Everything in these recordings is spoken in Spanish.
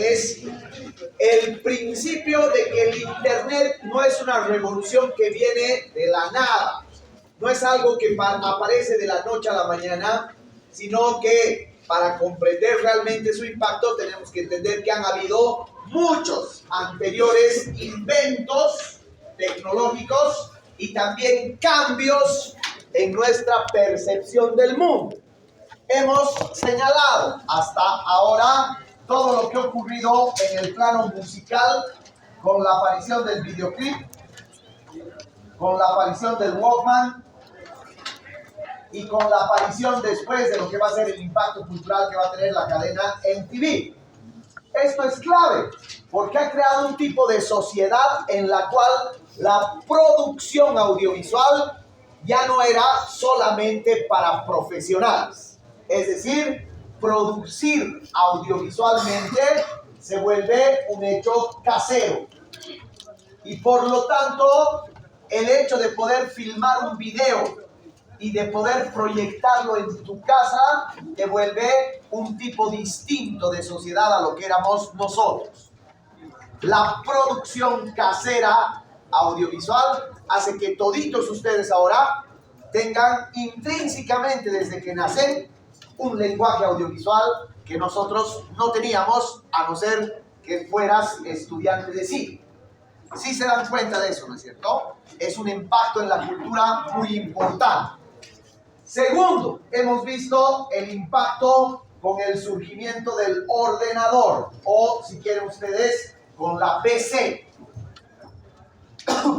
es el principio de que el Internet no es una revolución que viene de la nada, no es algo que aparece de la noche a la mañana, sino que para comprender realmente su impacto tenemos que entender que han habido muchos anteriores inventos tecnológicos y también cambios en nuestra percepción del mundo. Hemos señalado hasta ahora todo lo que ha ocurrido en el plano musical con la aparición del videoclip, con la aparición del Walkman y con la aparición después de lo que va a ser el impacto cultural que va a tener la cadena MTV. Esto es clave porque ha creado un tipo de sociedad en la cual la producción audiovisual ya no era solamente para profesionales. Es decir, producir audiovisualmente se vuelve un hecho casero. Y por lo tanto, el hecho de poder filmar un video y de poder proyectarlo en tu casa te vuelve un tipo distinto de sociedad a lo que éramos nosotros. La producción casera audiovisual hace que toditos ustedes ahora tengan intrínsecamente desde que nacen un lenguaje audiovisual que nosotros no teníamos, a no ser que fueras estudiante de cine. Sí se dan cuenta de eso, ¿no es cierto? Es un impacto en la cultura muy importante. Segundo, hemos visto el impacto con el surgimiento del ordenador, o si quieren ustedes, con la PC.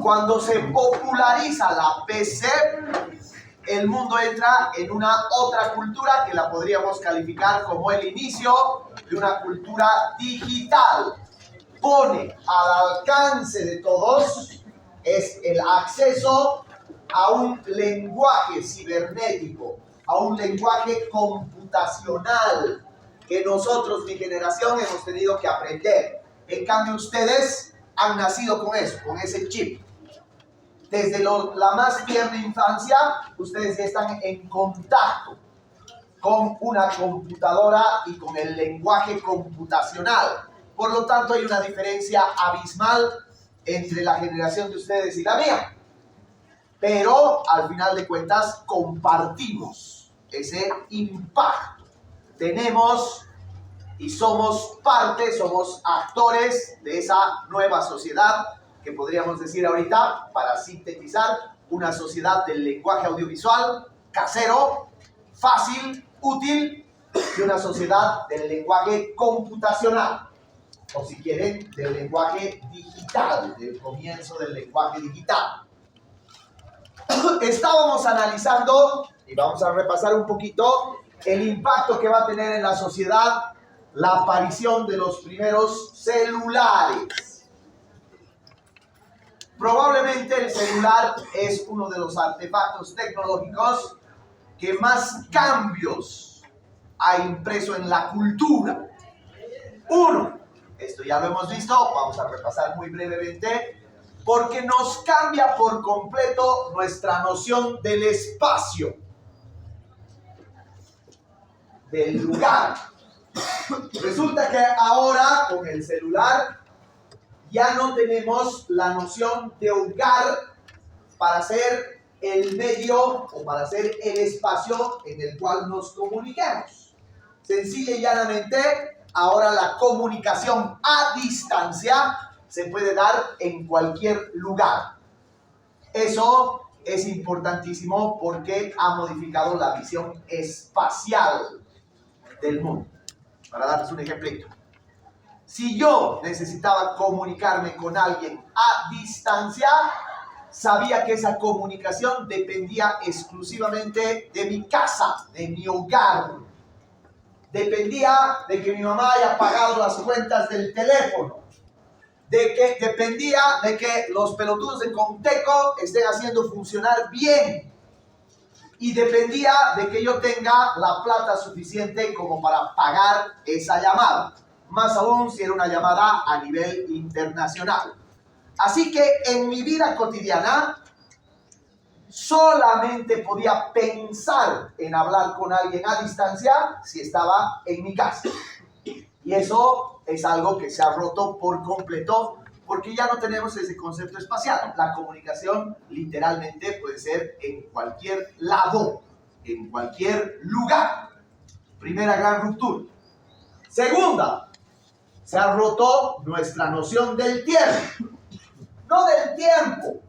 Cuando se populariza la PC, el mundo entra en una otra cultura que la podríamos calificar como el inicio de una cultura digital. Pone al alcance de todos es el acceso a un lenguaje cibernético, a un lenguaje computacional que nosotros, mi generación, hemos tenido que aprender. En cambio, ustedes han nacido con eso, con ese chip. Desde la más tierna infancia, ustedes ya están en contacto con una computadora y con el lenguaje computacional. Por lo tanto, hay una diferencia abismal entre la generación de ustedes y la mía. Pero, al final de cuentas, compartimos ese impacto. Tenemos y somos parte, somos actores de esa nueva sociedad que podríamos decir ahorita, para sintetizar, una sociedad del lenguaje audiovisual, casero, fácil, útil, y una sociedad del lenguaje computacional, o si quieren, del lenguaje digital, del comienzo del lenguaje digital. Estábamos analizando, y vamos a repasar un poquito, el impacto que va a tener en la sociedad la aparición de los primeros celulares. Probablemente el celular es uno de los artefactos tecnológicos que más cambios ha impreso en la cultura. Uno, esto ya lo hemos visto, vamos a repasar muy brevemente, porque nos cambia por completo nuestra noción del espacio, del lugar. Resulta que ahora con el celular ya no tenemos la noción de hogar para ser el medio o para ser el espacio en el cual nos comuniquemos. Sencilla y llanamente, ahora la comunicación a distancia se puede dar en cualquier lugar. Eso es importantísimo porque ha modificado la visión espacial del mundo. Para darles un ejemplito. Si yo necesitaba comunicarme con alguien a distancia, sabía que esa comunicación dependía exclusivamente de mi casa, de mi hogar. Dependía de que mi mamá haya pagado las cuentas del teléfono. Dependía de que los pelotudos de Conteco estén haciendo funcionar bien. Y dependía de que yo tenga la plata suficiente como para pagar esa llamada. Más aún si era una llamada a nivel internacional. Así que en mi vida cotidiana solamente podía pensar en hablar con alguien a distancia si estaba en mi casa. Y Y eso es algo que se ha roto por completo porque ya no tenemos ese concepto espacial. La comunicación literalmente puede ser en cualquier lado, en cualquier lugar. Primera gran ruptura. Segunda, se ha roto nuestra noción del tiempo. No del tiempo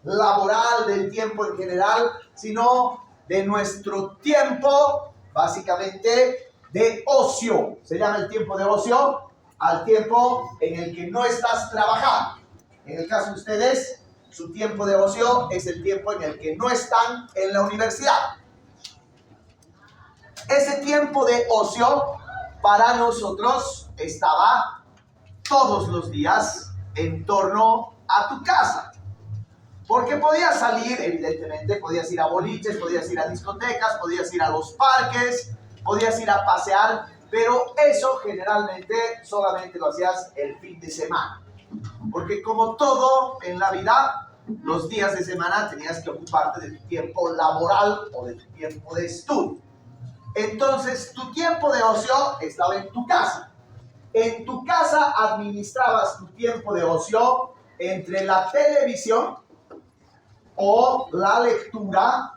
laboral, del tiempo en general, sino de nuestro tiempo, básicamente, de ocio. Se llama el tiempo de ocio al tiempo en el que no estás trabajando. En el caso de ustedes, su tiempo de ocio es el tiempo en el que no están en la universidad. Ese tiempo de ocio para nosotros estaba todos los días en torno a tu casa. Porque podías salir, evidentemente, podías ir a boliches, podías ir a discotecas, podías ir a los parques, podías ir a pasear, pero eso generalmente solamente lo hacías el fin de semana. Porque como todo en la vida, los días de semana tenías que ocuparte de tu tiempo laboral o de tu tiempo de estudio. Entonces, tu tiempo de ocio estaba en tu casa. En tu casa administrabas tu tiempo de ocio entre la televisión o la lectura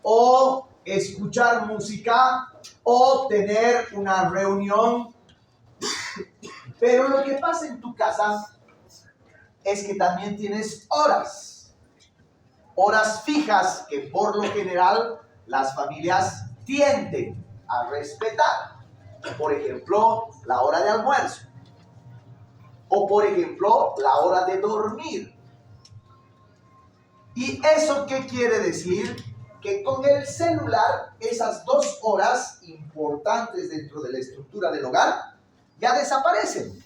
o escuchar música o tener una reunión. Pero lo que pasa en tu casa es que también tienes horas fijas que por lo general las familias tienden a respetar. Por ejemplo, la hora de almuerzo. O por ejemplo, la hora de dormir. ¿Y eso qué quiere decir? Que con el celular, esas 2 horas importantes dentro de la estructura del hogar ya desaparecen.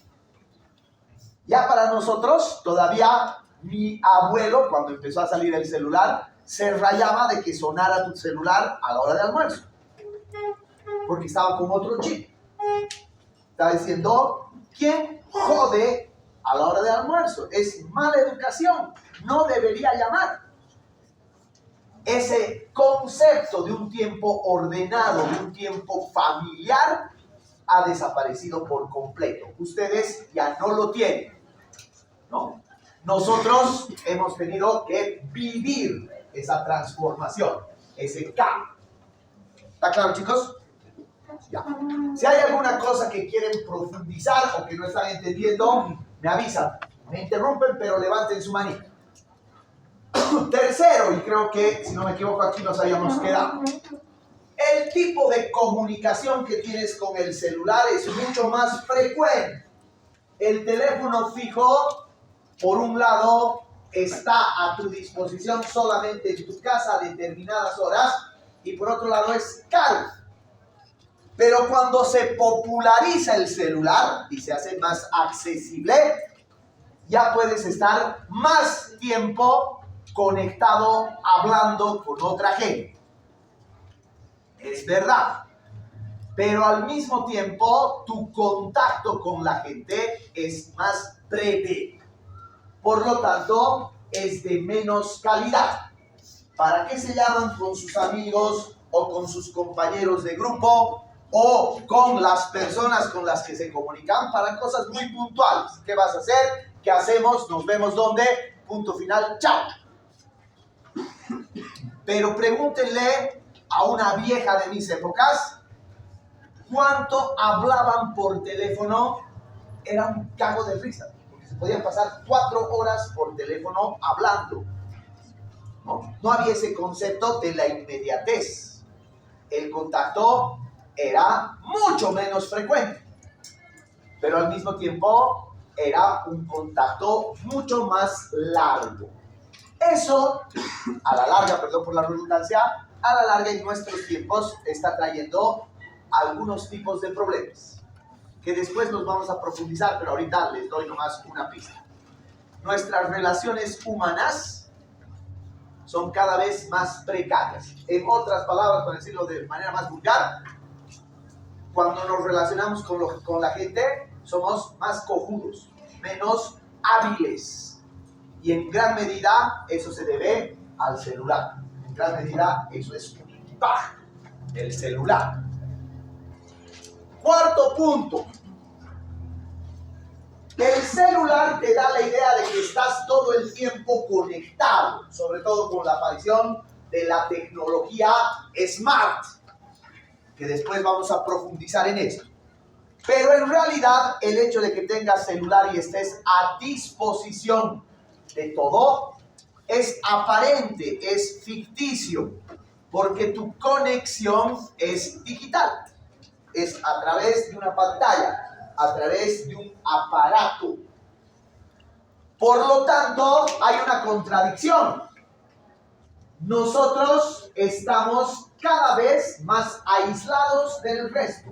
Ya para nosotros, todavía mi abuelo, cuando empezó a salir el celular, se rayaba de que sonara tu celular a la hora de almuerzo. Porque estaba con otro chip. Estaba diciendo, ¿quién jode a la hora de almuerzo? Es mala educación. No debería llamar. Ese concepto de un tiempo ordenado, de un tiempo familiar, ha desaparecido por completo. Ustedes ya no lo tienen, ¿no? Nosotros hemos tenido que vivir esa transformación, ese cambio. ¿Está claro, chicos? Ya. Si hay alguna cosa que quieren profundizar o que no están entendiendo, me avisan. Me interrumpen, pero levanten su manita. Tercero, y creo que, si no me equivoco, aquí nos habíamos quedado. El tipo de comunicación que tienes con el celular es mucho más frecuente. El teléfono fijo, por un lado, está a tu disposición solamente en tu casa a determinadas horas, y por otro lado es caro. Pero cuando se populariza el celular y se hace más accesible, ya puedes estar más tiempo conectado, hablando con otra gente. Es verdad. Pero al mismo tiempo, tu contacto con la gente es más breve. Por lo tanto, es de menos calidad. ¿Para qué se llaman con sus amigos o con sus compañeros de grupo o con las personas con las que se comunican? Para cosas muy puntuales. ¿Qué vas a hacer? ¿Qué hacemos? ¿Nos vemos dónde? Punto final. ¡Chao! Pero pregúntenle a una vieja de mis épocas cuánto hablaban por teléfono. Era un cago de risa, porque se podían pasar 4 horas por teléfono hablando. No había ese concepto de la inmediatez. El contacto era mucho menos frecuente, pero al mismo tiempo era un contacto mucho más largo. Eso, a la larga, perdón por la redundancia, a la larga en nuestros tiempos está trayendo algunos tipos de problemas que después nos vamos a profundizar, pero ahorita les doy nomás una pista. Nuestras relaciones humanas son cada vez más precarias. En otras palabras, para decirlo de manera más vulgar, cuando nos relacionamos con la gente, somos más cojudos, menos hábiles. Y en gran medida eso se debe al celular. En gran medida eso es un impacto del celular. Cuarto punto. El celular te da la idea de que estás todo el tiempo conectado, sobre todo con la aparición de la tecnología smart, que después vamos a profundizar en eso. Pero en realidad el hecho de que tengas celular y estés a disposición de todo es aparente, es ficticio, porque tu conexión es digital, es a través de una pantalla, a través de un aparato. Por lo tanto, hay una contradicción. Nosotros estamos cada vez más aislados del resto,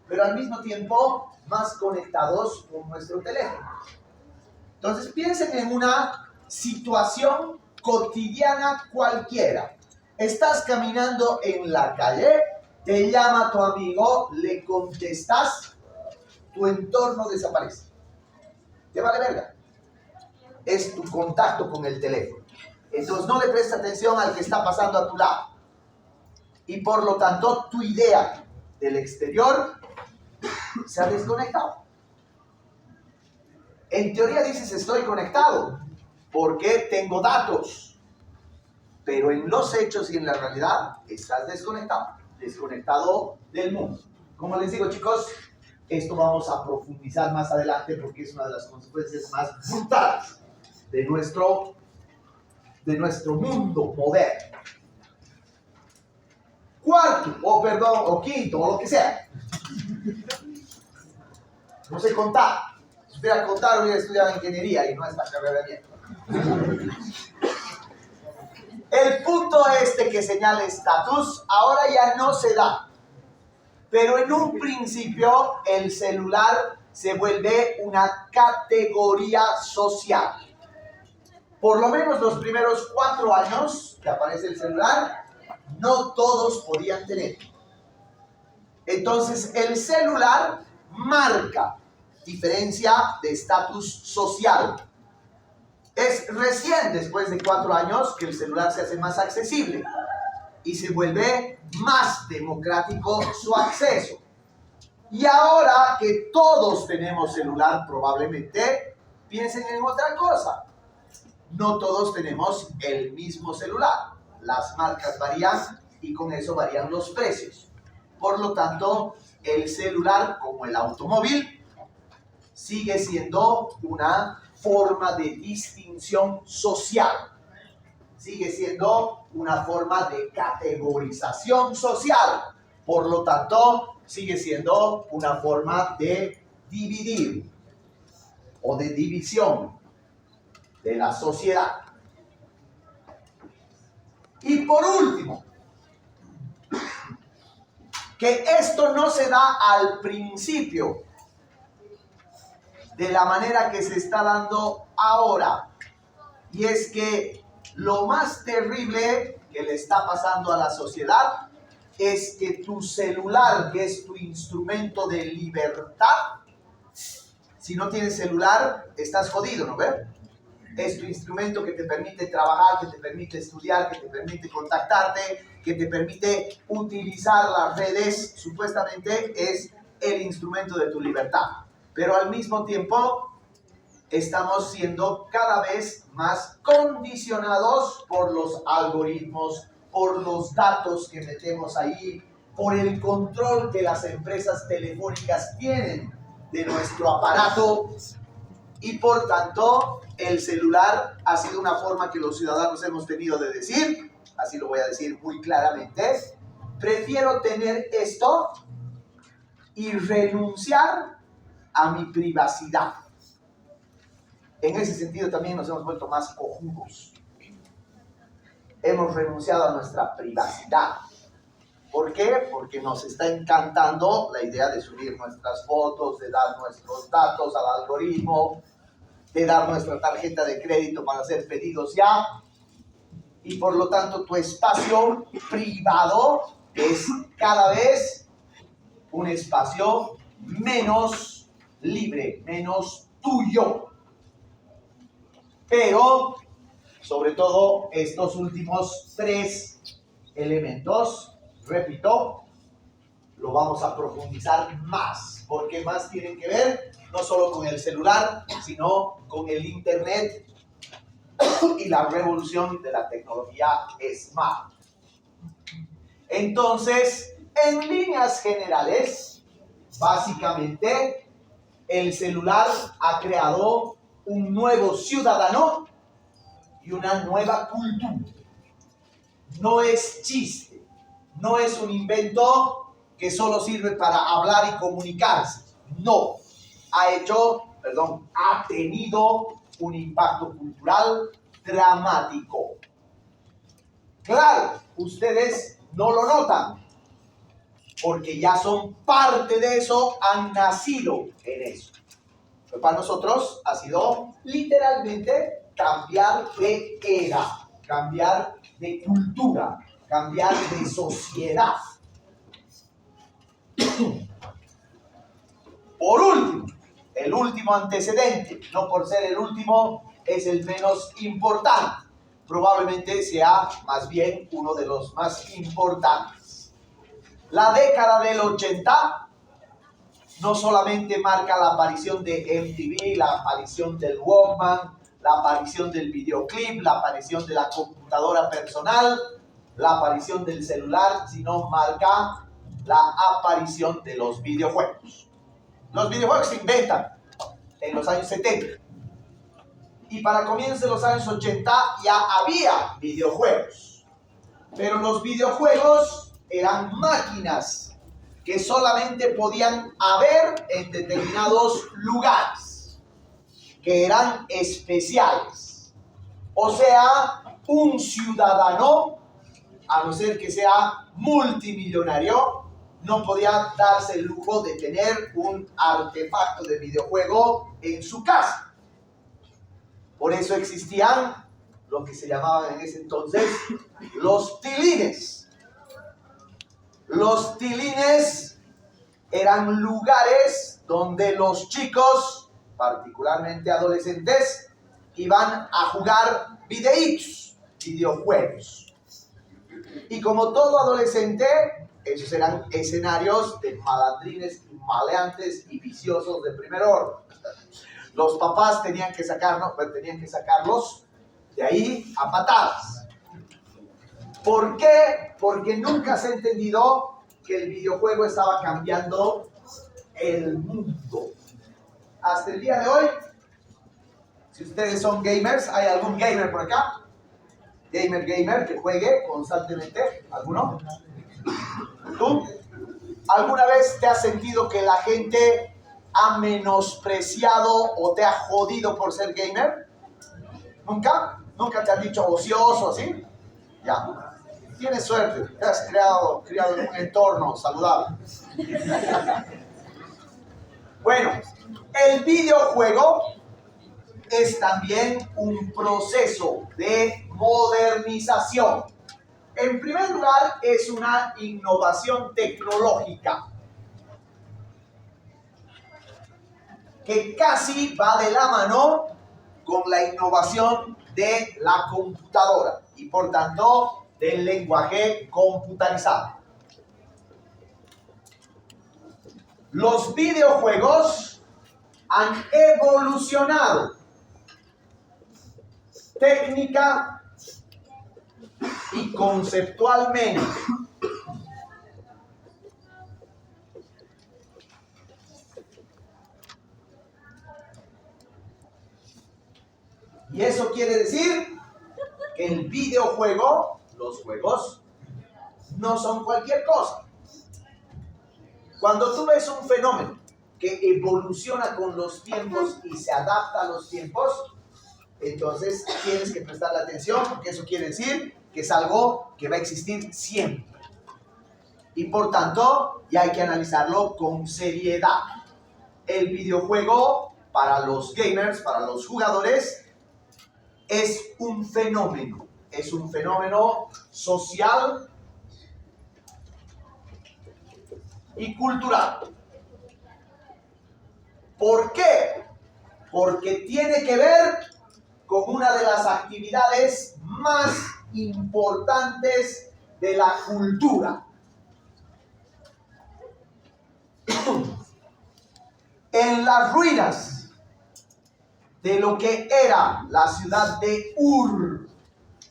pero al mismo tiempo más conectados con nuestro teléfono. Entonces piensen en una situación cotidiana cualquiera. Estás caminando en la calle, te llama tu amigo, le contestas, tu entorno desaparece. Te vale verga. Es tu contacto con el teléfono. Entonces no le prestes atención al que está pasando a tu lado. Y por lo tanto, tu idea del exterior se ha desconectado. En teoría dices estoy conectado porque tengo datos, pero en los hechos y en la realidad estás desconectado del mundo. Como les digo, chicos, esto vamos a profundizar más adelante porque es una de las consecuencias más brutales de nuestro mundo moderno. Cuarto, o quinto, o lo que sea. No sé contar. Si supiera contar, hubiera estudiado ingeniería y no esta carrera bien. El punto que señala estatus ahora ya no se da. Pero en un principio el celular se vuelve una categoría social. Por lo menos los primeros 4 años que aparece el celular, no todos podían tener. Entonces el celular marca diferencia de estatus social. Es recién después de 4 años que el celular se hace más accesible y se vuelve más democrático su acceso. Y ahora que todos tenemos celular, probablemente piensen en otra cosa. No todos tenemos el mismo celular. Las marcas varían y con eso varían los precios. Por lo tanto, el celular, como el automóvil, sigue siendo una forma de distinción social. Sigue siendo una forma de categorización social. Por lo tanto, sigue siendo una forma de dividir o de división de la sociedad. Y por último, que esto no se da al principio de la manera que se está dando ahora. Y es que lo más terrible que le está pasando a la sociedad es que tu celular, que es tu instrumento de libertad, si no tienes celular, estás jodido, ¿no ves? Es tu instrumento que te permite trabajar, que te permite estudiar, que te permite contactarte, que te permite utilizar las redes. Supuestamente es el instrumento de tu libertad. Pero al mismo tiempo estamos siendo cada vez más condicionados por los algoritmos, por los datos que metemos ahí, por el control que las empresas telefónicas tienen de nuestro aparato. Y por tanto, el celular ha sido una forma que los ciudadanos hemos tenido de decir, así lo voy a decir muy claramente, prefiero tener esto y renunciar a mi privacidad. En ese sentido también nos hemos vuelto más cojudos. Hemos renunciado a nuestra privacidad. ¿Por qué? Porque nos está encantando la idea de subir nuestras fotos, de dar nuestros datos al algoritmo, de dar nuestra tarjeta de crédito para hacer pedidos ya. Y por lo tanto tu espacio privado es cada vez un espacio menos libre, menos tuyo. Pero, sobre todo, estos últimos 3 elementos, repito, lo vamos a profundizar más, porque más tienen que ver no solo con el celular, sino con el internet y la revolución de la tecnología smart. Entonces, en líneas generales, básicamente, el celular ha creado un nuevo ciudadano y una nueva cultura. No es chiste, no es un invento que solo sirve para hablar y comunicarse. No, ha tenido un impacto cultural dramático. Claro, ustedes no lo notan, porque ya son parte de eso, han nacido en eso. Pero para nosotros ha sido literalmente cambiar de era, cambiar de cultura, cambiar de sociedad. Por último, el último antecedente, no por ser el último, es el menos importante. Probablemente sea más bien uno de los más importantes. La década del 80 no solamente marca la aparición de MTV, la aparición del Walkman, la aparición del videoclip, la aparición de la computadora personal, la aparición del celular, sino marca la aparición de los videojuegos. Los videojuegos se inventan en los años 70. Y para comienzos de los años 80 ya había videojuegos. Pero los videojuegos eran máquinas que solamente podían haber en determinados lugares, que eran especiales. O sea, un ciudadano, a no ser que sea multimillonario, no podía darse el lujo de tener un artefacto de videojuego en su casa. Por eso existían lo que se llamaban en ese entonces los tilines. Los tilines eran lugares donde los chicos, particularmente adolescentes, iban a jugar videojuegos. Y como todo adolescente, esos eran escenarios de malandrines, maleantes y viciosos de primer orden. Los papás tenían que sacarlos de ahí a patadas. ¿Por qué? Porque nunca se ha entendido que el videojuego estaba cambiando el mundo. Hasta el día de hoy, si ustedes son gamers, ¿hay algún gamer por acá? Gamer que juegue constantemente. ¿Alguno? ¿Tú? ¿Alguna vez te has sentido que la gente ha menospreciado o te ha jodido por ser gamer? ¿Nunca? ¿Nunca te han dicho ocioso así? Ya. Tienes suerte, te has criado en un entorno saludable. Bueno, el videojuego es también un proceso de modernización. En primer lugar, es una innovación tecnológica que casi va de la mano con la innovación de la computadora y por tanto del lenguaje computarizado. Los videojuegos han evolucionado técnica y conceptualmente. Y eso quiere decir que el videojuego, los juegos, no son cualquier cosa. Cuando tú ves un fenómeno que evoluciona con los tiempos y se adapta a los tiempos, entonces tienes que prestarle atención, porque eso quiere decir que es algo que va a existir siempre. Y por tanto, ya hay que analizarlo con seriedad. El videojuego, para los gamers, para los jugadores, es un fenómeno social y cultural. ¿Por qué? Porque tiene que ver con una de las actividades más importantes de la cultura. En las ruinas de lo que era la ciudad de Ur,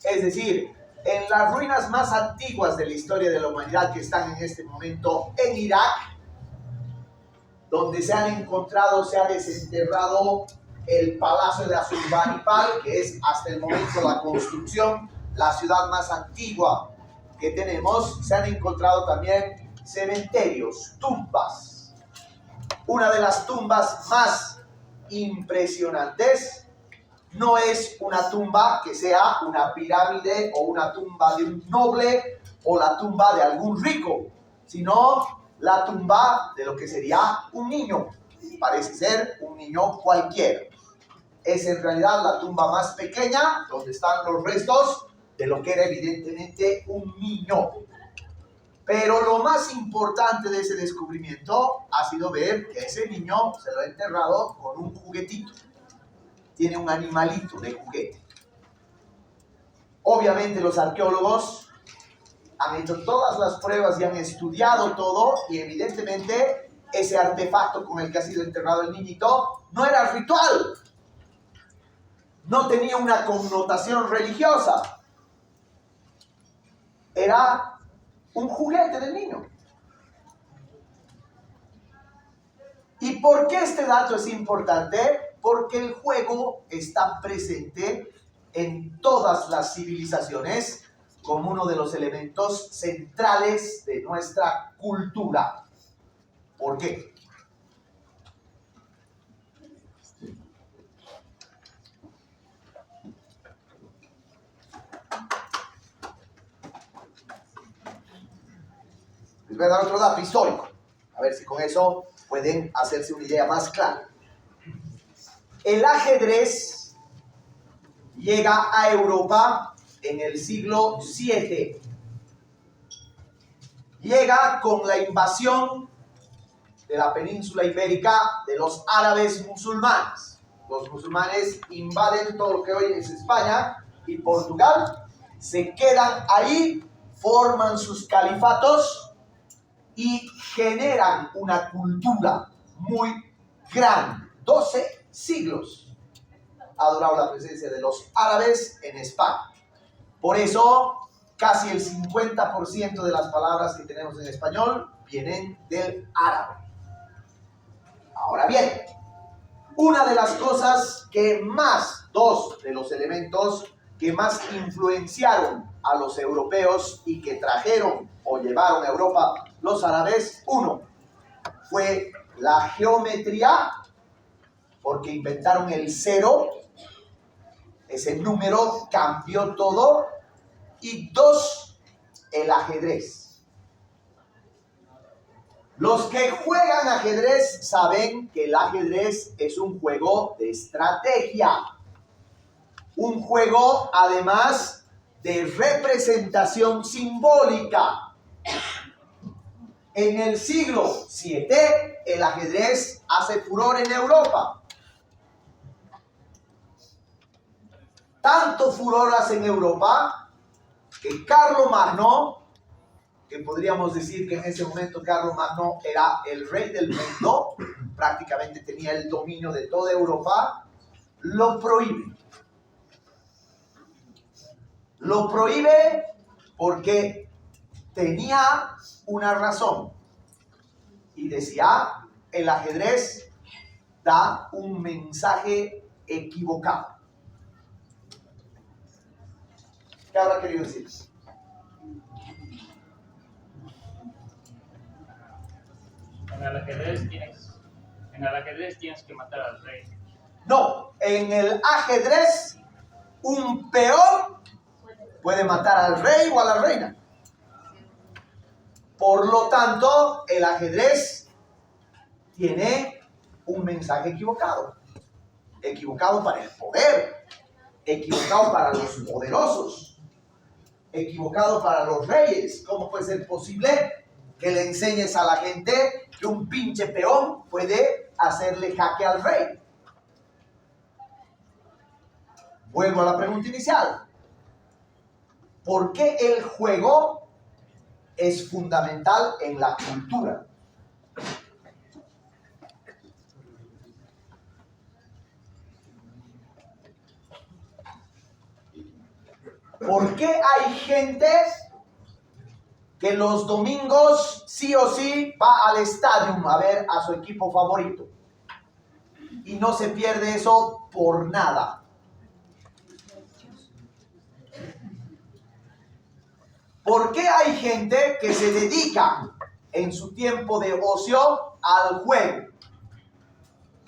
es decir, en las ruinas más antiguas de la historia de la humanidad que están en este momento en Irak, donde se han encontrado, se ha desenterrado el palacio de Asurbanipal, que es hasta el momento la construcción, la ciudad más antigua que tenemos. Se han encontrado también cementerios, tumbas. Una de las tumbas más impresionantes no es una tumba que sea una pirámide o una tumba de un noble o la tumba de algún rico, sino la tumba de lo que sería un niño. Parece ser un niño cualquiera. Es en realidad la tumba más pequeña, donde están los restos de lo que era evidentemente un niño. Pero lo más importante de ese descubrimiento ha sido ver que ese niño se lo ha enterrado con un juguetito. Tiene un animalito de juguete. Obviamente los arqueólogos han hecho todas las pruebas y han estudiado todo, y evidentemente ese artefacto con el que ha sido enterrado el niñito no era ritual, no tenía una connotación religiosa, era un juguete del niño. ¿Y por qué este dato es importante? Porque el juego está presente en todas las civilizaciones como uno de los elementos centrales de nuestra cultura. ¿Por qué? Les voy a dar otro dato histórico, a ver si con eso pueden hacerse una idea más clara. El ajedrez llega a Europa en el siglo VII. Llega con la invasión de la península ibérica de los árabes musulmanes. Los musulmanes invaden todo lo que hoy es España y Portugal, se quedan ahí, forman sus califatos y generan una cultura muy grande. 12 siglos ha durado la presencia de los árabes en España. Por eso, casi el 50% de las palabras que tenemos en español vienen del árabe. Ahora bien, una de las cosas que más, dos de los elementos que más influenciaron a los europeos y que trajeron o llevaron a Europa los árabes, uno, fue la geometría, porque inventaron el cero, ese número cambió todo, y dos, el ajedrez. Los que juegan ajedrez saben que el ajedrez es un juego de estrategia, un juego además de representación simbólica. En el siglo VII, el ajedrez hace furor en Europa. Tanto furor hace en Europa que Carlomagno, que podríamos decir que en ese momento Carlomagno era el rey del mundo, prácticamente tenía el dominio de toda Europa, lo prohíbe. Lo prohíbe porque tenía una razón y decía: el ajedrez da un mensaje equivocado. ¿Qué habrá querido decir? En el ajedrez tienes que matar al rey. No, en el ajedrez un peón puede matar al rey o a la reina. Por lo tanto, el ajedrez tiene un mensaje equivocado. Equivocado para el poder, equivocado para los poderosos, equivocado para los reyes. ¿Cómo puede ser posible que le enseñes a la gente que un pinche peón puede hacerle jaque al rey? Vuelvo a la pregunta inicial. ¿Por qué el juego es fundamental en la cultura? ¿Por qué hay gente que los domingos sí o sí va al estadio a ver a su equipo favorito? Y no se pierde eso por nada. ¿Por qué hay gente que se dedica en su tiempo de ocio al juego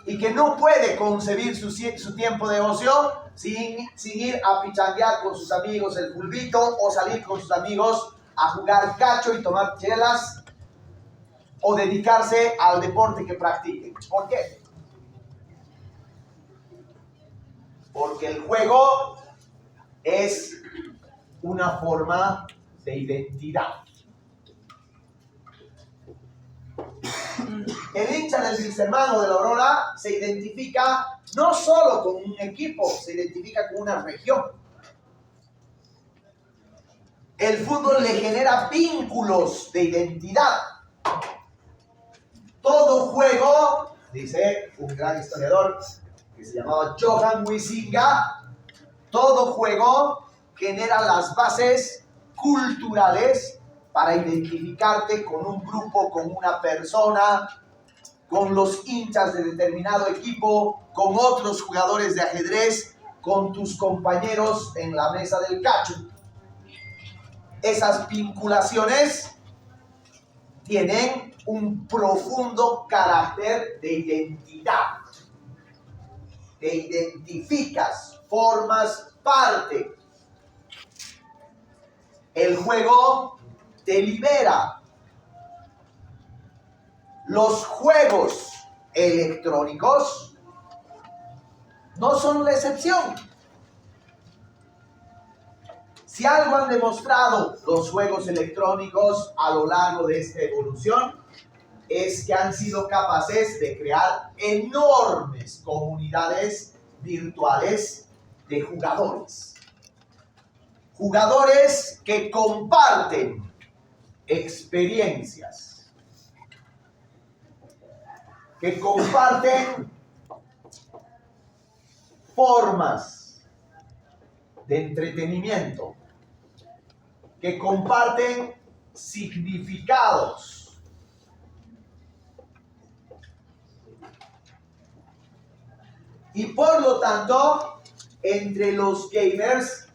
y que no puede concebir su tiempo de ocio sin ir a pichanguear con sus amigos el fulbito o salir con sus amigos a jugar cacho y tomar chelas o dedicarse al deporte que practiquen? ¿Por qué? Porque el juego es una forma de identidad. El hincha del Wilstermann o de la Aurora se identifica no solo con un equipo, se identifica con una región. El fútbol le genera vínculos de identidad. Todo juego, dice un gran historiador que se llamaba Johann Huizinga, todo juego genera las bases culturales para identificarte con un grupo, con una persona, con los hinchas de determinado equipo, con otros jugadores de ajedrez, con tus compañeros en la mesa del cacho. Esas vinculaciones tienen un profundo carácter de identidad. Te identificas, formas parte. El juego te libera. Los juegos electrónicos no son la excepción. Si algo han demostrado los juegos electrónicos a lo largo de esta evolución, es que han sido capaces de crear enormes comunidades virtuales de jugadores. Jugadores que comparten experiencias, que comparten formas de entretenimiento, que comparten significados. Y por lo tanto, entre los gamers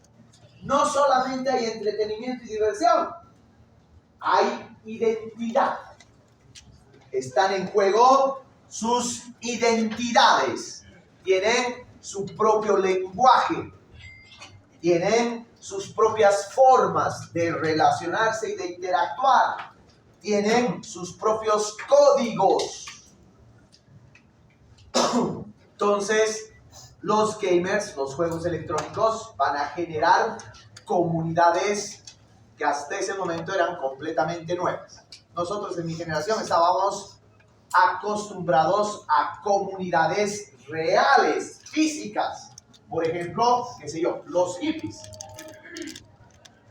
no solamente hay entretenimiento y diversión, hay identidad. Están en juego sus identidades, tienen su propio lenguaje, tienen sus propias formas de relacionarse y de interactuar, tienen sus propios códigos. Entonces, los gamers, los juegos electrónicos, van a generar comunidades que hasta ese momento eran completamente nuevas. Nosotros en mi generación estábamos acostumbrados a comunidades reales, físicas. Por ejemplo, qué sé yo, los hippies.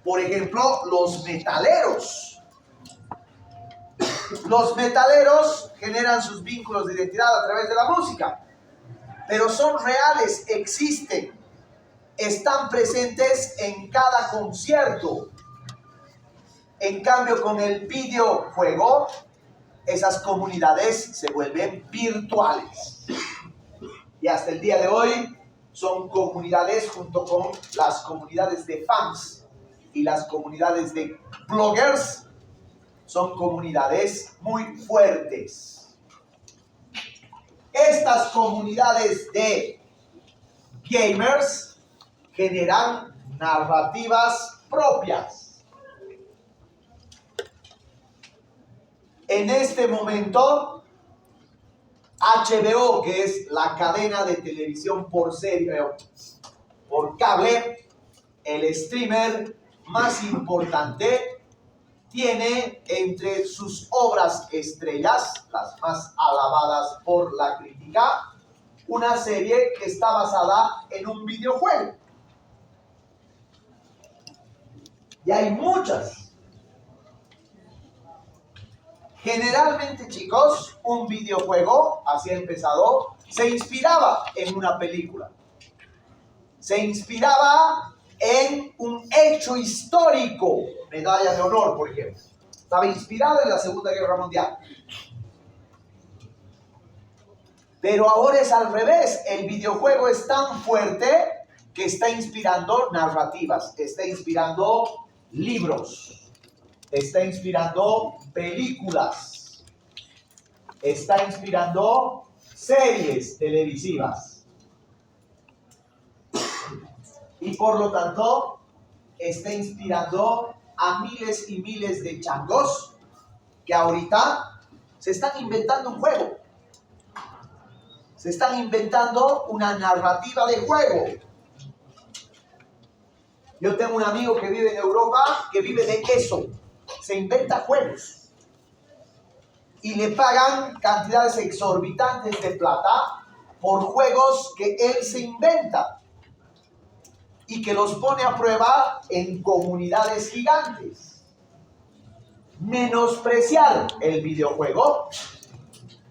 Por ejemplo, los metaleros. Los metaleros generan sus vínculos de identidad a través de la música. Pero son reales, existen, están presentes en cada concierto. En cambio, con el videojuego, esas comunidades se vuelven virtuales. Y hasta el día de hoy son comunidades junto con las comunidades de fans y las comunidades de bloggers, son comunidades muy fuertes. Estas comunidades de gamers generan narrativas propias. En este momento, HBO, que es la cadena de televisión por cable, el streamer más importante, tiene entre sus obras estrellas, las más alabadas por la crítica, una serie que está basada en un videojuego. Y hay muchas. Generalmente, chicos, un videojuego, así ha empezado, se inspiraba en una película. Se inspiraba en un hecho histórico, medalla de honor, por ejemplo. Estaba inspirada en la Segunda Guerra Mundial. Pero ahora es al revés. El videojuego es tan fuerte que está inspirando narrativas, está inspirando libros, está inspirando películas, está inspirando series televisivas. Y por lo tanto, está inspirando a miles y miles de changos que ahorita se están inventando un juego. Se están inventando una narrativa de juego. Yo tengo un amigo que vive en Europa que vive de eso. Se inventa juegos. Y le pagan cantidades exorbitantes de plata por juegos que él se inventa. Y que los pone a prueba en comunidades gigantes. Menospreciar el videojuego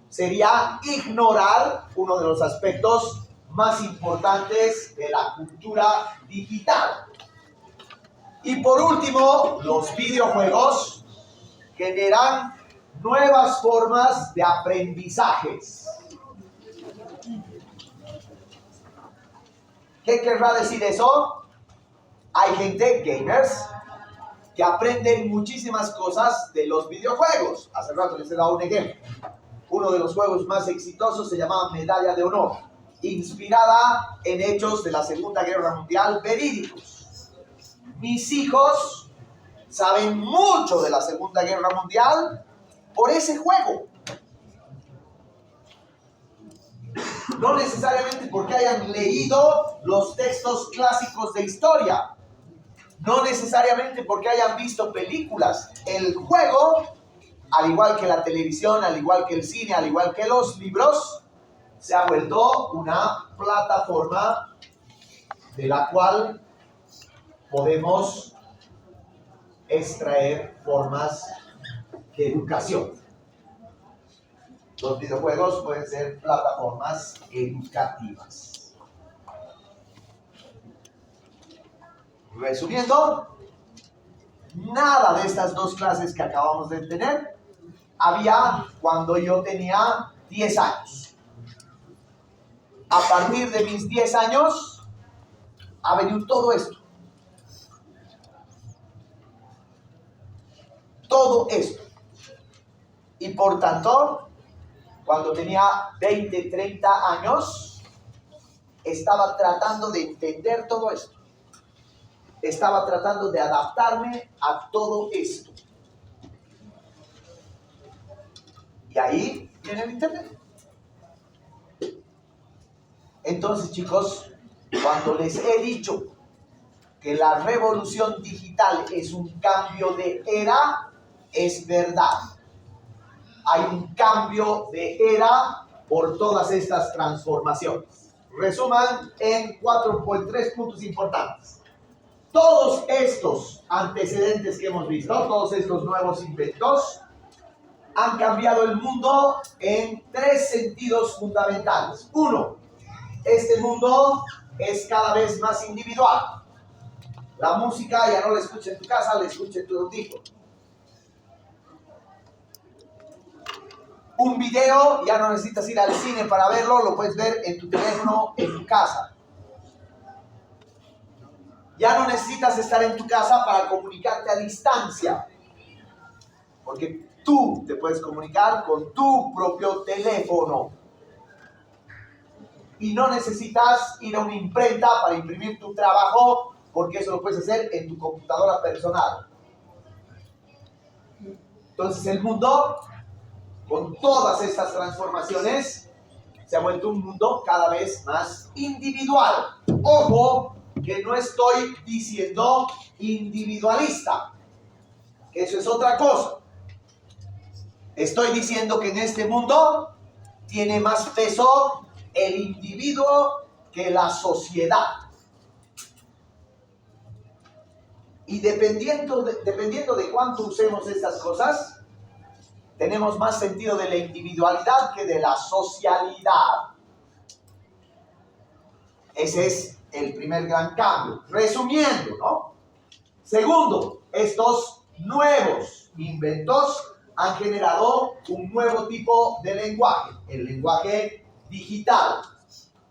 sería ignorar uno de los aspectos más importantes de la cultura digital. Y por último, los videojuegos generan nuevas formas de aprendizajes. ¿Qué querrá decir eso? Hay gente, gamers, que aprenden muchísimas cosas de los videojuegos. Hace rato les he dado un ejemplo. Uno de los juegos más exitosos se llamaba Medalla de Honor, inspirada en hechos de la Segunda Guerra Mundial verídicos. Mis hijos saben mucho de la Segunda Guerra Mundial por ese juego. No necesariamente porque hayan leído los textos clásicos de historia. No necesariamente porque hayan visto películas. El juego, al igual que la televisión, al igual que el cine, al igual que los libros, se ha vuelto una plataforma de la cual podemos extraer formas de educación. Los videojuegos pueden ser plataformas educativas. Resumiendo, nada de estas dos clases que acabamos de tener había cuando yo tenía 10 años. A partir de mis 10 años ha venido todo esto. Todo esto. Y por tanto, cuando tenía 20, 30 años, estaba tratando de entender todo esto. Estaba tratando de adaptarme a todo esto. Y ahí viene el internet. Entonces, chicos, cuando les he dicho que la revolución digital es un cambio de era, es verdad. Hay un cambio de era por todas estas transformaciones. Resuman en 3 puntos importantes. Todos estos antecedentes que hemos visto, todos estos nuevos inventos, han cambiado el mundo en 3 sentidos fundamentales. 1, este mundo es cada vez más individual. La música ya no la escucha en tu casa, la escucha en tu audífono. Un video, ya no necesitas ir al cine para verlo, lo puedes ver en tu teléfono, en tu casa. Ya no necesitas estar en tu casa para comunicarte a distancia, porque tú te puedes comunicar con tu propio teléfono. Y no necesitas ir a una imprenta para imprimir tu trabajo, porque eso lo puedes hacer en tu computadora personal. Entonces el mundo, con todas estas transformaciones, se ha vuelto un mundo cada vez más individual. Ojo, que no estoy diciendo individualista, que eso es otra cosa. Estoy diciendo que en este mundo tiene más peso el individuo que la sociedad. Y dependiendo de cuánto usemos estas cosas, tenemos más sentido de la individualidad que de la socialidad. Ese es el primer gran cambio. Resumiendo, ¿no? Segundo, estos nuevos inventos han generado un nuevo tipo de lenguaje, el lenguaje digital.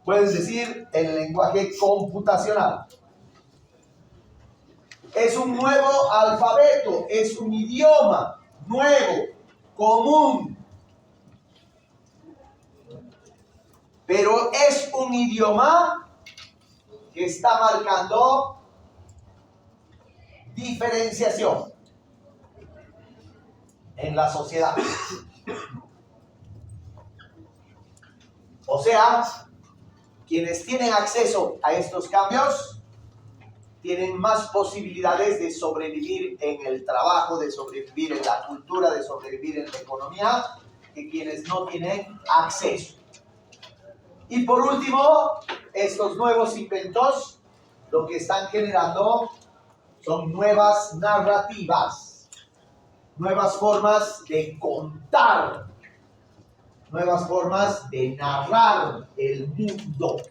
Puedes decir el lenguaje computacional. Es un nuevo alfabeto, es un idioma nuevo, común. Pero es un idioma que está marcando diferenciación en la sociedad. O sea, quienes tienen acceso a estos cambios tienen más posibilidades de sobrevivir en el trabajo, de sobrevivir en la cultura, de sobrevivir en la economía, que quienes no tienen acceso. Y por último, estos nuevos inventos lo que están generando son nuevas narrativas, nuevas formas de contar, nuevas formas de narrar el mundo.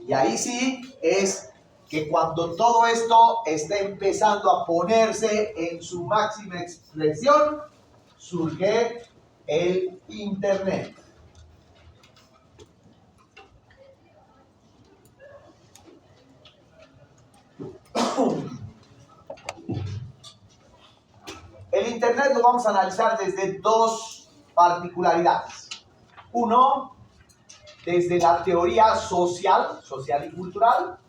Y ahí sí es que cuando todo esto está empezando a ponerse en su máxima expresión, surge el Internet. El Internet lo vamos a analizar desde dos particularidades. Uno, desde la teoría social y cultural.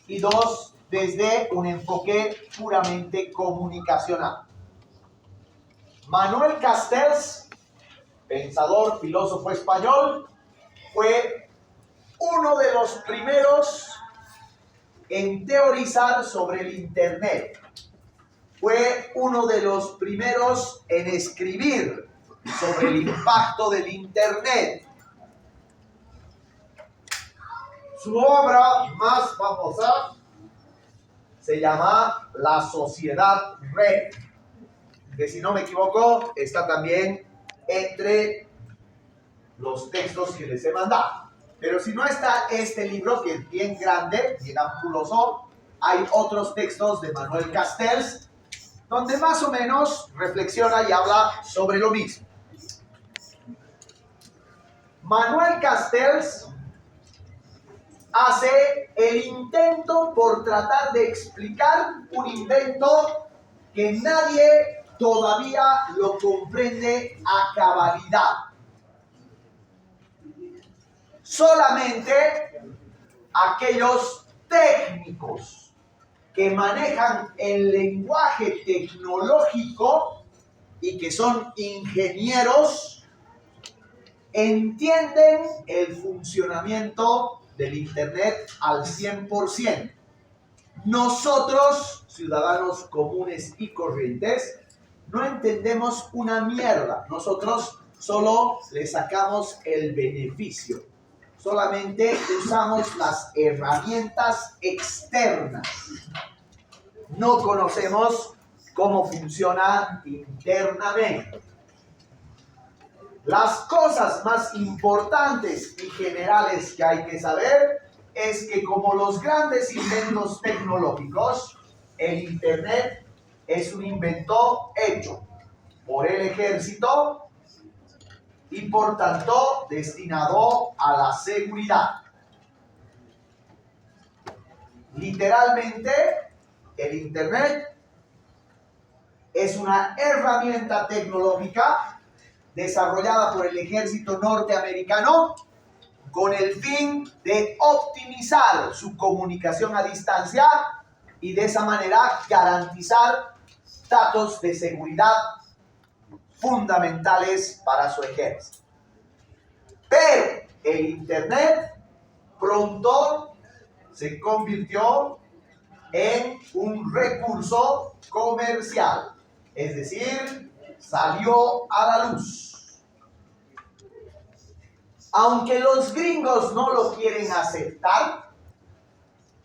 Y dos, desde un enfoque puramente comunicacional. Manuel Castells, pensador, filósofo español, fue uno de los primeros en teorizar sobre el Internet. Fue uno de los primeros en escribir sobre el impacto del Internet. Su obra más famosa se llama La Sociedad Red, que si no me equivoco está también entre los textos que les he mandado. Pero si no está este libro, que es bien grande, bien ampuloso, hay otros textos de Manuel Castells, donde más o menos reflexiona y habla sobre lo mismo. Manuel Castells hace el intento por tratar de explicar un invento que nadie todavía lo comprende a cabalidad. Solamente aquellos técnicos que manejan el lenguaje tecnológico y que son ingenieros entienden el funcionamiento del Internet al 100%. Nosotros, ciudadanos comunes y corrientes, no entendemos una mierda. Nosotros solo le sacamos el beneficio. Solamente usamos las herramientas externas. No conocemos cómo funciona internamente. Las cosas más importantes y generales que hay que saber es que, como los grandes inventos tecnológicos, el Internet es un invento hecho por el ejército y por tanto destinado a la seguridad. Literalmente, el Internet es una herramienta tecnológica desarrollada por el ejército norteamericano con el fin de optimizar su comunicación a distancia y de esa manera garantizar datos de seguridad fundamentales para su ejército. Pero el Internet pronto se convirtió en un recurso comercial, es decir, salió a la luz. Aunque los gringos no lo quieren aceptar,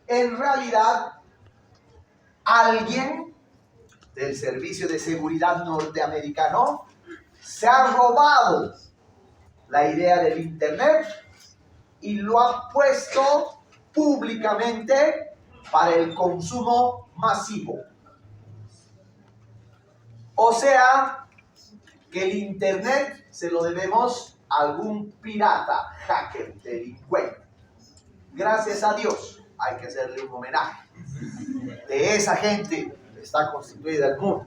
en realidad alguien del Servicio de Seguridad norteamericano se ha robado la idea del Internet y lo ha puesto públicamente para el consumo masivo. O sea, que el Internet se lo debemos a algún pirata, hacker, delincuente. Gracias a Dios, hay que hacerle un homenaje. De esa gente está constituida el mundo.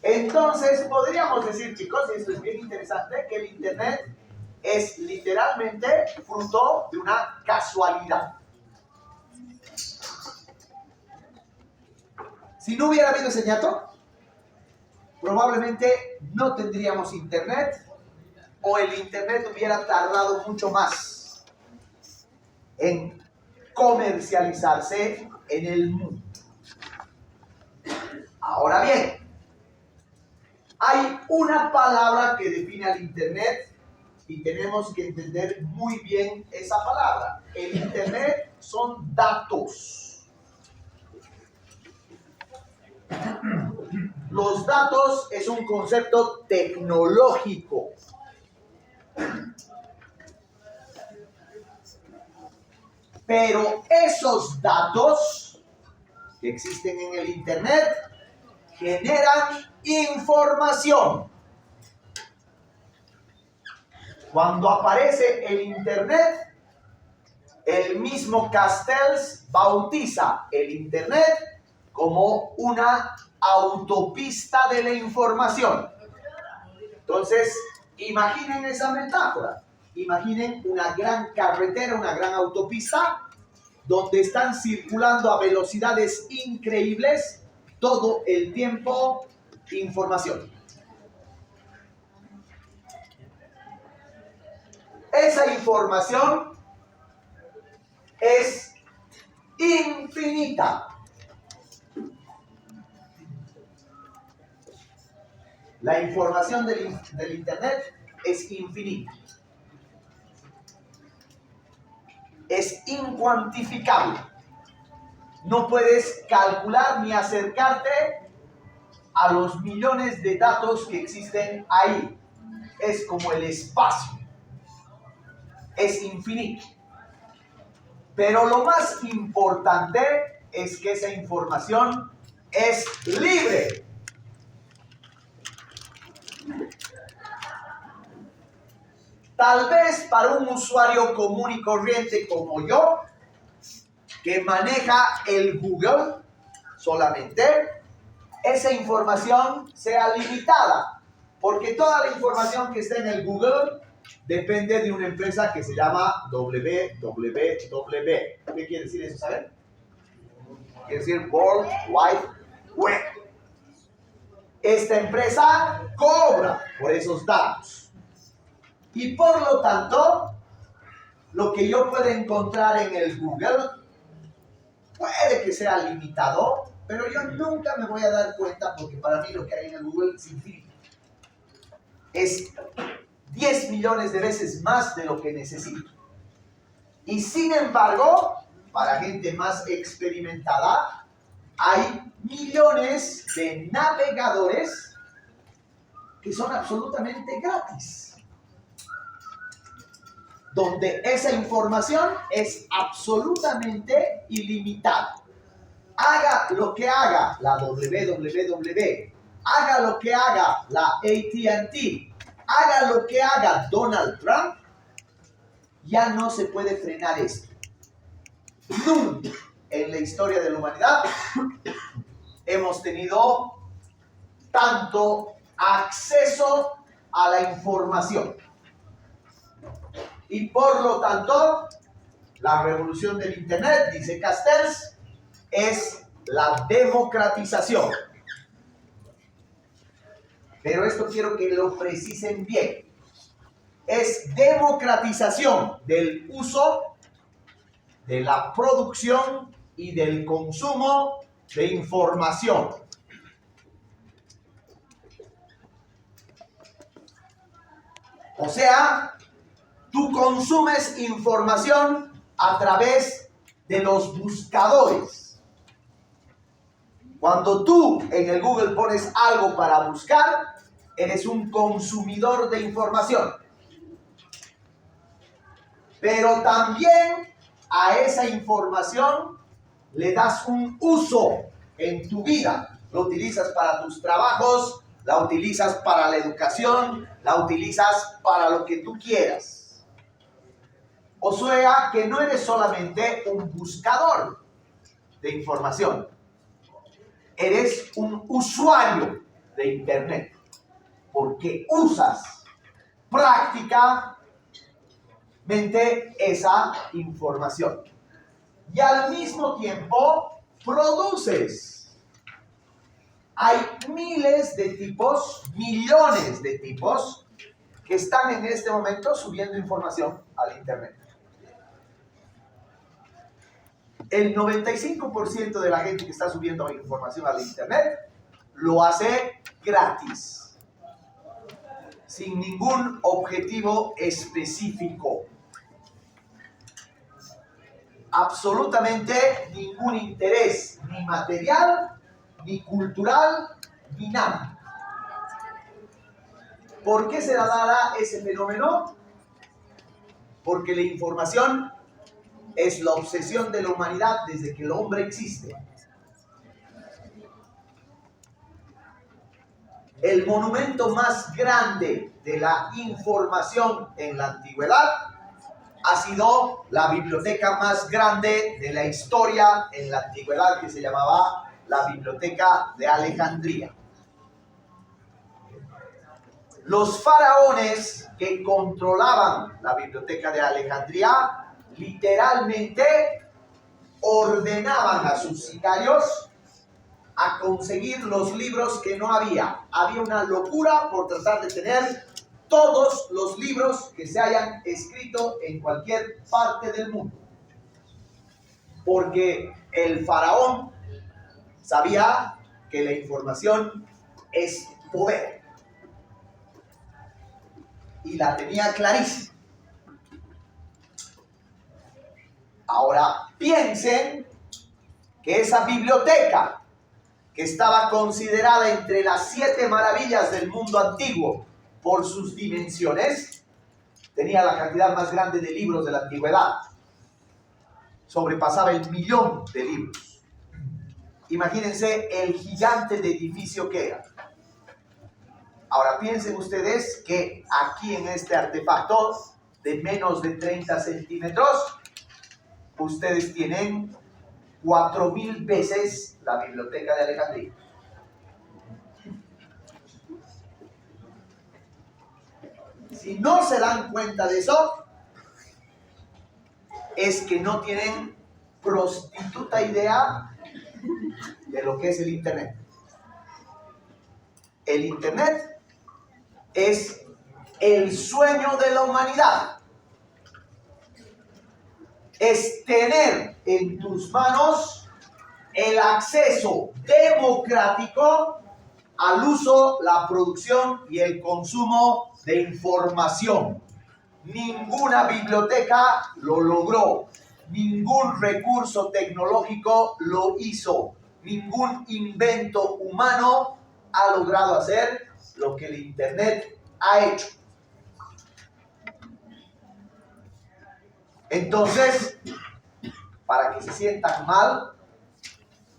Entonces, podríamos decir, chicos, y esto es bien interesante, que el Internet es literalmente fruto de una casualidad. Si no hubiera habido ese ñato, probablemente no tendríamos Internet, o el Internet hubiera tardado mucho más en comercializarse en el mundo. Ahora bien, hay una palabra que define al Internet y tenemos que entender muy bien esa palabra. El Internet son datos. Los datos es un concepto tecnológico. Pero esos datos que existen en el Internet generan información. Cuando aparece el Internet, el mismo Castells bautiza el Internet como una autopista de la información. Entonces, imaginen esa metáfora. Imaginen una gran carretera, una gran autopista, donde están circulando a velocidades increíbles todo el tiempo información. Esa información es infinita. La información del Internet es infinita. Es incuantificable. No puedes calcular ni acercarte a los millones de datos que existen ahí. Es como el espacio. Es infinito. Pero lo más importante es que esa información es libre. Tal vez para un usuario común y corriente como yo, que maneja el Google solamente, esa información sea limitada, porque toda la información que está en el Google depende de una empresa que se llama www. ¿Qué quiere decir eso, saben? Quiere decir World Wide Web. Esta empresa cobra por esos datos. Y por lo tanto, lo que yo puedo encontrar en el Google puede que sea limitado, pero yo nunca me voy a dar cuenta porque para mí lo que hay en el Google es infinito. Es 10 millones de veces más de lo que necesito. Y sin embargo, para gente más experimentada, hay millones de navegadores que son absolutamente gratis, donde esa información es absolutamente ilimitada. Haga lo que haga la www, haga lo que haga la AT&T, haga lo que haga Donald Trump, ya no se puede frenar esto. Nunca en la historia de la humanidad hemos tenido tanto acceso a la información. Y por lo tanto, la revolución del Internet, dice Castells, es la democratización. Pero esto quiero que lo precisen bien. Es democratización del uso, de la producción y del consumo de información. O sea, tú consumes información a través de los buscadores. Cuando tú en el Google pones algo para buscar, eres un consumidor de información. pero también a esa información le das un uso en tu vida. Lo utilizas para tus trabajos, la utilizas para la educación, la utilizas para lo que tú quieras. O sea que no eres solamente un buscador de información, eres un usuario de Internet, porque usas prácticamente esa información y al mismo tiempo produces. Hay miles de tipos, millones de tipos que están en este momento subiendo información al Internet. El 95% de la gente que está subiendo información al Internet lo hace gratis, sin ningún objetivo específico. Absolutamente ningún interés, ni material, ni cultural, ni nada. ¿Por qué se dará ese fenómeno? Porque la información es la obsesión de la humanidad desde que el hombre existe. El monumento más grande de la información en la antigüedad ha sido la biblioteca más grande de la historia en la antigüedad, que se llamaba la Biblioteca de Alejandría. Los faraones que controlaban la Biblioteca de Alejandría literalmente ordenaban a sus sicarios a conseguir los libros que no había. Había una locura por tratar de tener todos los libros que se hayan escrito en cualquier parte del mundo. Porque el faraón sabía que la información es poder. Y la tenía clarísima. Ahora piensen que esa biblioteca, que estaba considerada entre las 7 maravillas del mundo antiguo por sus dimensiones, tenía la cantidad más grande de libros de la antigüedad. Sobrepasaba el 1.000.000 de libros. Imagínense el gigante de edificio que era. Ahora piensen ustedes que aquí en este artefacto de menos de 30 centímetros, ustedes tienen 4.000 veces la Biblioteca de Alejandría. Si no se dan cuenta de eso, es que no tienen prostituta idea de lo que es el Internet. El Internet es el sueño de la humanidad. Es tener en tus manos el acceso democrático al uso, la producción y el consumo de información. Ninguna biblioteca lo logró, ningún recurso tecnológico lo hizo, ningún invento humano ha logrado hacer lo que el Internet ha hecho. Entonces, para que se sientan mal,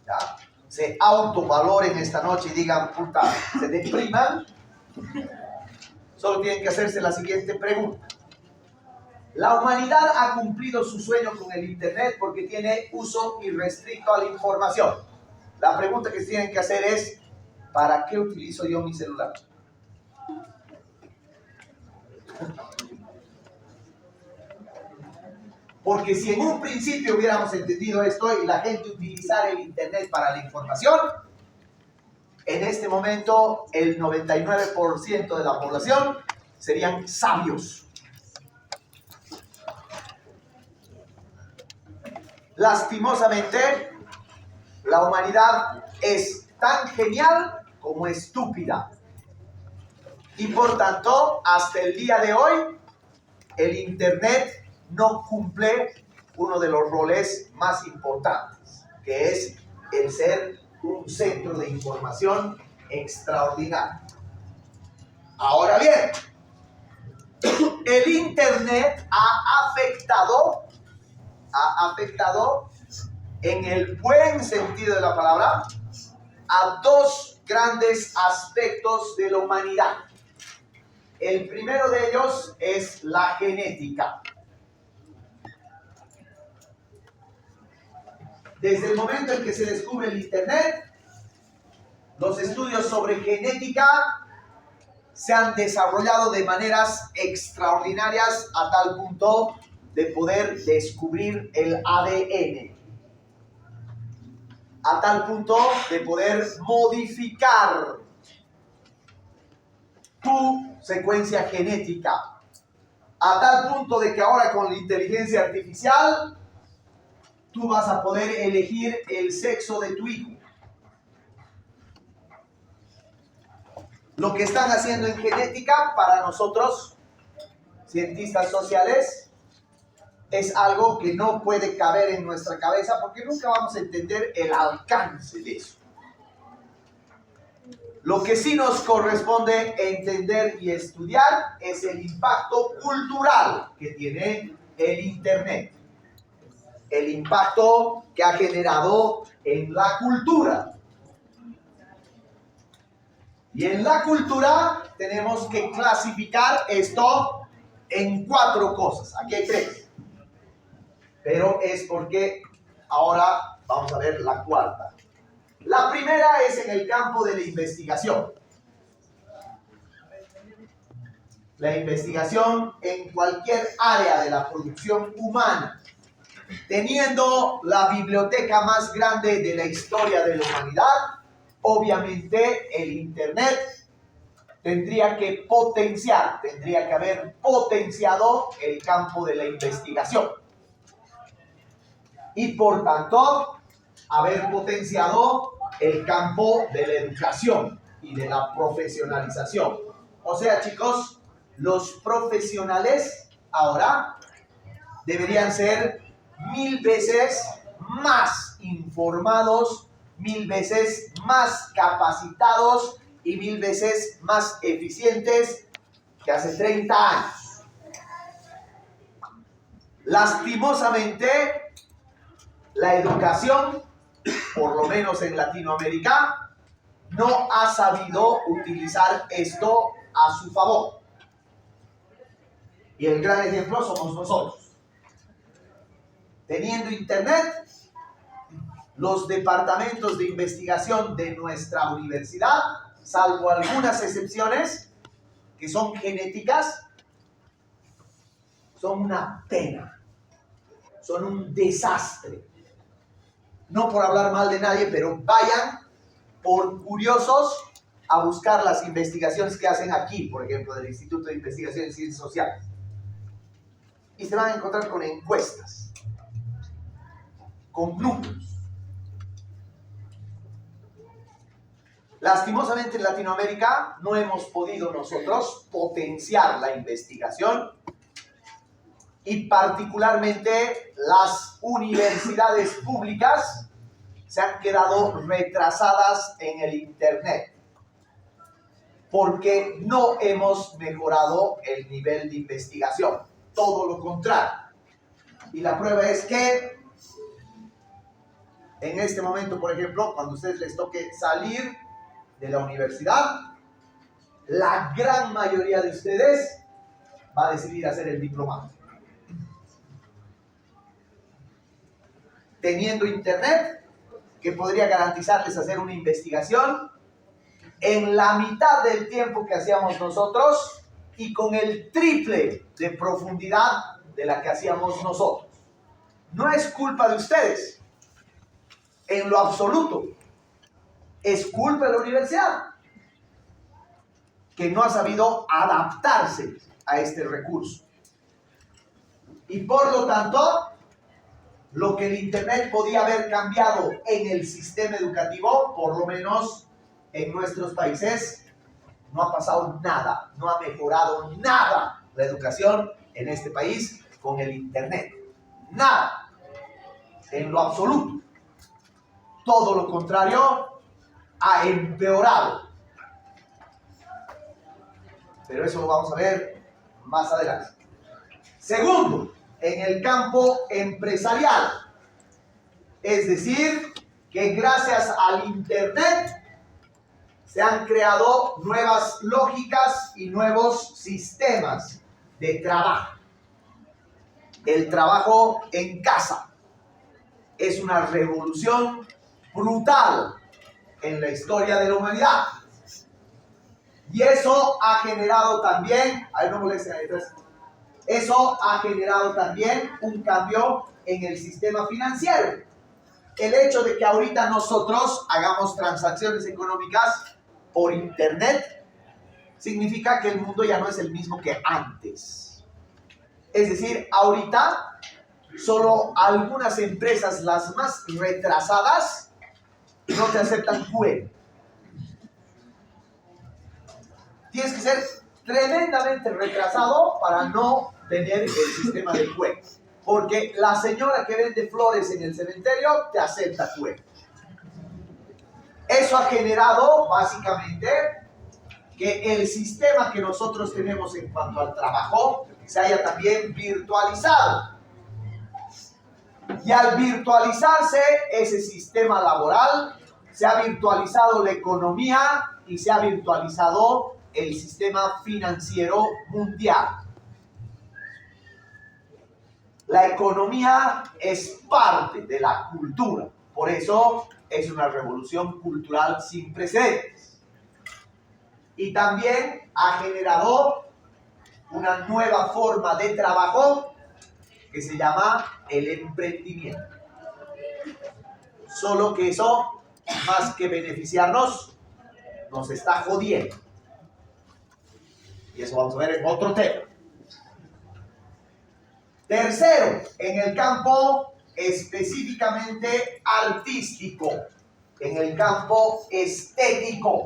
¿ya?, se autovaloren esta noche y digan, puta, se depriman, solo tienen que hacerse la siguiente pregunta. La humanidad ha cumplido su sueño con el Internet porque tiene uso irrestricto a la información. La pregunta que tienen que hacer es, ¿para qué utilizo yo mi celular? Porque si en un principio hubiéramos entendido esto y la gente utilizara el Internet para la información, en este momento el 99% de la población serían sabios. Lastimosamente, la humanidad es tan genial como estúpida. Y por tanto, hasta el día de hoy, el Internet no cumple uno de los roles más importantes, que es el ser un centro de información extraordinario. Ahora bien, El Internet ha afectado en el buen sentido de la palabra a dos grandes aspectos de la humanidad. El primero de ellos es la genética. Desde el momento en que se descubre el Internet, los estudios sobre genética se han desarrollado de maneras extraordinarias a tal punto de poder descubrir el ADN, a tal punto de poder modificar tu secuencia genética, a tal punto de que ahora con la inteligencia artificial tú vas a poder elegir el sexo de tu hijo. Lo que están haciendo en genética para nosotros, cientistas sociales, es algo que no puede caber en nuestra cabeza porque nunca vamos a entender el alcance de eso. Lo que sí nos corresponde entender y estudiar es el impacto cultural que tiene el Internet. El impacto que ha generado en la cultura. Y en la cultura tenemos que clasificar esto en 4 cosas. Aquí hay 3. Pero es porque ahora vamos a ver la cuarta. La primera es en el campo de la investigación. La investigación en cualquier área de la producción humana. Teniendo la biblioteca más grande de la historia de la humanidad, obviamente el Internet tendría que haber potenciado el campo de la investigación. Y por tanto, haber potenciado el campo de la educación y de la profesionalización. O sea, chicos, los profesionales ahora deberían ser 1000 veces más informados, 1000 veces más capacitados y 1000 veces más eficientes que hace 30 años. Lastimosamente, la educación, por lo menos en Latinoamérica, no ha sabido utilizar esto a su favor. Y el gran ejemplo somos nosotros. Teniendo Internet, los departamentos de investigación de nuestra universidad, salvo algunas excepciones que son genéticas, son una pena, son un desastre. No por hablar mal de nadie, pero vayan por curiosos a buscar las investigaciones que hacen aquí, por ejemplo, del Instituto de Investigación en Ciencias Sociales. Y se van a encontrar con encuestas, con números. Lastimosamente en Latinoamérica no hemos podido nosotros potenciar la investigación y particularmente las universidades públicas se han quedado retrasadas en el Internet porque no hemos mejorado el nivel de investigación, todo lo contrario. Y la prueba es que en este momento, por ejemplo, cuando a ustedes les toque salir de la universidad, la gran mayoría de ustedes va a decidir hacer el diplomado. Teniendo Internet, que podría garantizarles hacer una investigación en la mitad del tiempo que hacíamos nosotros y con el triple de profundidad de la que hacíamos nosotros. No es culpa de ustedes, en lo absoluto. Es culpa de la universidad, que no ha sabido adaptarse a este recurso. Y por lo tanto, lo que el Internet podía haber cambiado en el sistema educativo, por lo menos en nuestros países, no ha pasado nada, no ha mejorado nada la educación en este país con el Internet. Nada, en lo absoluto. Todo lo contrario, ha empeorado. Pero eso lo vamos a ver más adelante. Segundo, en el campo empresarial. Es decir, que gracias al Internet se han creado nuevas lógicas y nuevos sistemas de trabajo. El trabajo en casa es una revolución brutal en la historia de la humanidad. Y eso ha generado también, no molesten ahí atrás, eso ha generado también un cambio en el sistema financiero. El hecho de que ahorita nosotros hagamos transacciones económicas por Internet significa que el mundo ya no es el mismo que antes. Es decir, ahorita solo algunas empresas, las más retrasadas, no te aceptan QE. Tienes que ser tremendamente retrasado para no tener el sistema de QE. Porque la señora que vende flores en el cementerio te acepta QE. Eso ha generado básicamente que el sistema que nosotros tenemos en cuanto al trabajo se haya también virtualizado. Y al virtualizarse ese sistema laboral, se ha virtualizado la economía y se ha virtualizado el sistema financiero mundial. La economía es parte de la cultura, por eso es una revolución cultural sin precedentes. Y también ha generado una nueva forma de trabajo que se llama el emprendimiento. Solo que eso, más que beneficiarnos, nos está jodiendo. Y eso vamos a ver en otro tema. Tercero, en el campo específicamente artístico, en el campo estético.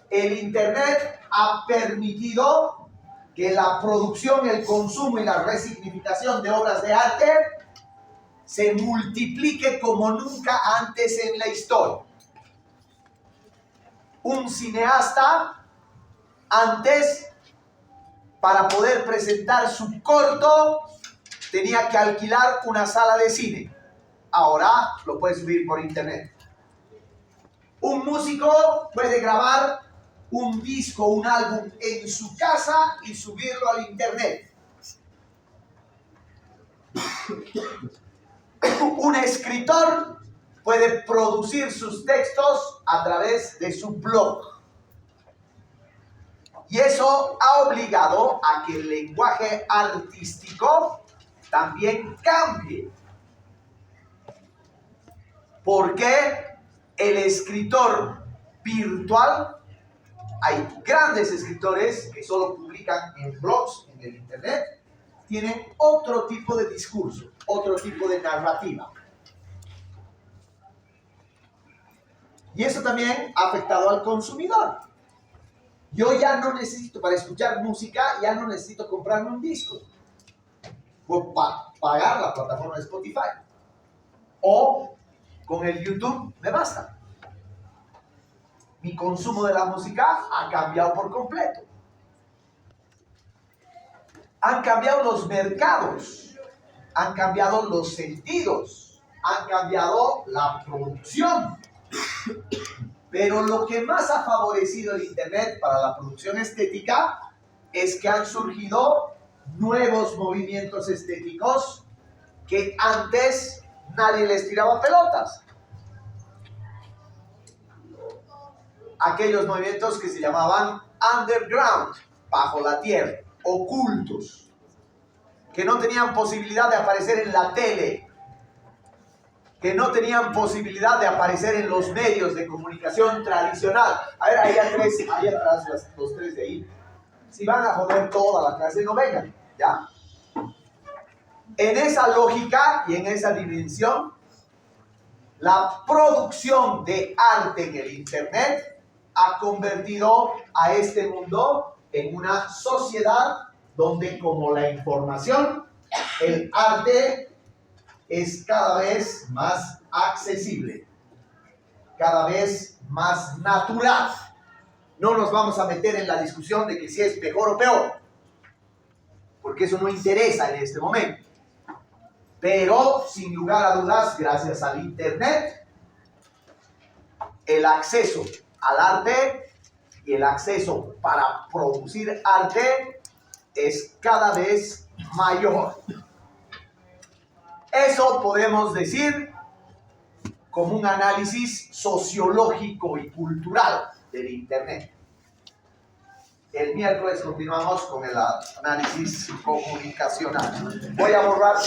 El Internet ha permitido que la producción, el consumo y la resignificación de obras de arte se multiplique como nunca antes en la historia. Un cineasta antes, para poder presentar su corto, tenía que alquilar una sala de cine. Ahora lo puede subir por Internet. Un músico puede grabar un disco, un álbum en su casa y subirlo al Internet. Un escritor puede producir sus textos a través de su blog. Y eso ha obligado a que el lenguaje artístico también cambie. Porque el escritor virtual, hay grandes escritores que solo publican en blogs, en el Internet, tienen otro tipo de discurso, otro tipo de narrativa. Y eso también ha afectado al consumidor. Yo ya no necesito, para escuchar música, ya no necesito comprarme un disco. Puedo pagar la plataforma de Spotify. O con el YouTube me basta. Mi consumo de la música ha cambiado por completo. Han cambiado los mercados, han cambiado los sentidos, han cambiado la producción. Pero lo que más ha favorecido el Internet para la producción estética es que han surgido nuevos movimientos estéticos que antes nadie les tiraba pelotas. Aquellos movimientos que se llamaban underground, bajo la tierra, ocultos, que no tenían posibilidad de aparecer en la tele, que no tenían posibilidad de aparecer en los medios de comunicación tradicional. A ver, ahí atrás, los tres de ahí. Si van a joder toda la clase, no vengan, ¿ya? En esa lógica y en esa dimensión, la producción de arte en el Internet ha convertido a este mundo en una sociedad donde, como la información, el arte es cada vez más accesible, cada vez más natural. No nos vamos a meter en la discusión de que si es mejor o peor, porque eso no interesa en este momento. Pero, sin lugar a dudas, gracias al Internet, el acceso al arte y el acceso para producir arte es cada vez mayor. Eso podemos decir como un análisis sociológico y cultural del Internet. El miércoles continuamos con el análisis comunicacional. Voy a borrar.